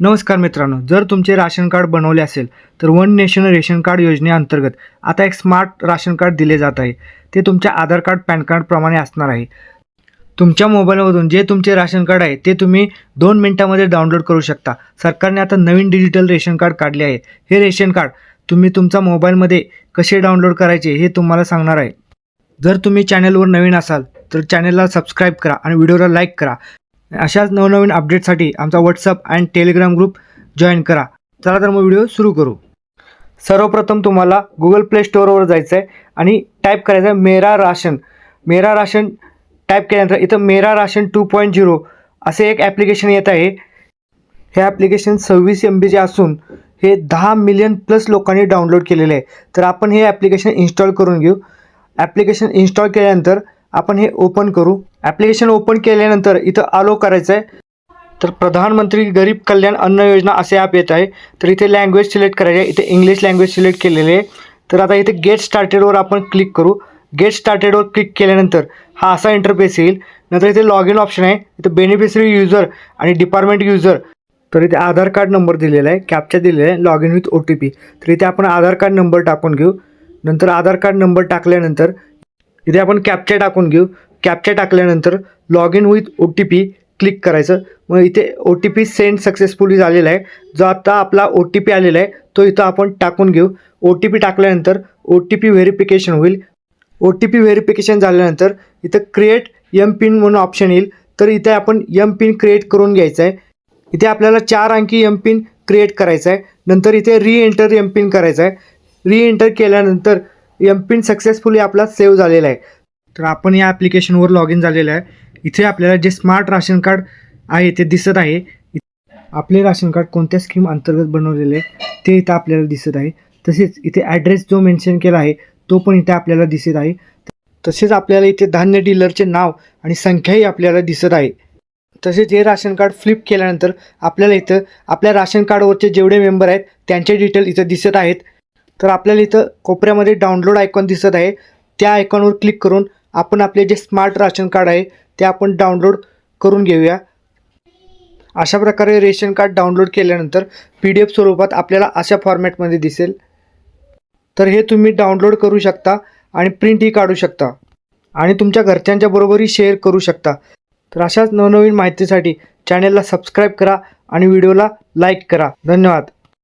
नमस्कार मित्रांनो, जर तुमचे राशन कार्ड बनवले असेल तर वन नेशन रेशन कार्ड योजनेअंतर्गत आता एक स्मार्ट राशन कार्ड दिले जात आहे. ते तुमच्या आधार कार्ड पॅन कार्ड प्रमाणे असणार आहे. तुमच्या मोबाईलमधून जे तुमचे राशन कार्ड आहे ते तुम्ही 2 मिनिटांमध्ये डाउनलोड करू शकता. सरकारने आता नवीन डिजिटल रेशन कार्ड काढले आहे. हे रेशन कार्ड तुम्ही तुमच्या मोबाईलमध्ये कसे डाउनलोड करायचे हे तुम्हाला सांगणार आहे. जर तुम्ही चॅनलवर नवीन असाल तर चॅनलला सबस्क्राईब करा आणि व्हिडिओला लाईक करा. अशाच नवनवीन अपडेटसाठी आमचा व्हॉट्सअप आणि टेलिग्राम ग्रुप जॉईन करा. चला तर मग व्हिडिओ सुरू करू. सर्वप्रथम तुम्हाला गुगल प्ले स्टोअरवर जायचं आहे आणि टाईप करायचं आहे मेरा राशन टाईप केल्यानंतर इथं मेरा राशन 2.0 असे एक ॲप्लिकेशन येत आहे. हे ॲप्लिकेशन 26 MBचे असून हे 10 मिलियन प्लस लोकांनी डाउनलोड केलेले आहे. तर आपण हे ॲप्लिकेशन इन्स्टॉल करून घेऊ. ॲप्लिकेशन इन्स्टॉल केल्यानंतर आपण हे ओपन करू. ॲप्लिकेशन ओपन केल्यानंतर इथं अलो करायचं आहे. तर प्रधानमंत्री गरीब कल्याण अन्न योजना असे ॲप येत आहे. तर इथे लँग्वेज सिलेक्ट करायची आहे. इथे इंग्लिश लँग्वेज सिलेक्ट केलेली आहे. तर आता इथे गेट स्टार्टेडवर आपण क्लिक करू. गेट स्टार्टेडवर क्लिक केल्यानंतर हा असा इंटरफेस येईल. नंतर इथे लॉग इन ऑप्शन आहे. इथे बेनिफिशरी युजर आणि डिपार्टमेंट युजर. तर इथे आधार कार्ड नंबर दिलेला आहे, कॅप्चा दिलेला आहे, लॉग इन विथ OTP. तर इथे आपण आधार कार्ड नंबर टाकून घेऊ. नंतर आधार कार्ड नंबर टाकल्यानंतर इथे आपण कॅप्चा टाकून घेऊ. कॅप्चा टाकल्यानंतर log in with OTP click करायचं. मग इथे OTP सेंड सक्सेसफुली झालेला आहे. जो आता आपला OTP आलेला आहे तो इथं आपण टाकून घेऊ. OTP टाकल्यानंतर OTP व्हेरिफिकेशन होईल. OTP व्हेरिफिकेशन झाल्यानंतर इथं क्रिएट MPIN म्हणून ऑप्शन येईल. तर इथे आपण MPIN क्रिएट करून घ्यायचं आहे. इथे आपल्याला 4 अंकी MPIN क्रिएट करायचा आहे. नंतर इथे रीएंटर MPIN करायचा आहे. रीएंटर केल्यानंतर MPIN सक्सेसफुली आपला सेव्ह झालेला आहे. तर आपण या ॲप्लिकेशनवर लॉग इन झालेलं आहे. इथे आपल्याला जे स्मार्ट राशन कार्ड आहे ते दिसत आहे. आपले राशन कार्ड कोणत्या स्कीम अंतर्गत बनवलेले आहे ते इथं आपल्याला दिसत आहे. तसेच इथे ॲड्रेस जो मेन्शन केला आहे तो पण इथे आपल्याला दिसत आहे. तसेच आपल्याला इथे धान्य डीलरचे नाव आणि संख्याही आपल्याला दिसत आहे. तसेच हे राशन कार्ड फ्लिप केल्यानंतर आपल्याला इथं आपल्या राशन कार्डवरचे जेवढे मेंबर आहेत त्यांचे डिटेल इथं दिसत आहेत. तर आपल्याला इथं कोपऱ्यामध्ये डाउनलोड आयकॉन दिसत आहे. त्या आयकॉनवर क्लिक करून आपण आपले जे स्मार्ट राशन कार्ड आहे ते आपण डाउनलोड करून घेऊया. अशा प्रकारे रेशन कार्ड डाउनलोड केल्यानंतर PDF स्वरूपात आपल्याला अशा फॉर्मॅटमध्ये दिसेल. तर हे तुम्ही डाउनलोड करू शकता आणि प्रिंटही काढू शकता आणि तुमच्या घरच्यांच्या बरोबरही शेअर करू शकता. तर अशाच नवनवीन माहितीसाठी चॅनलला सबस्क्राईब करा आणि व्हिडिओला लाईक करा. धन्यवाद.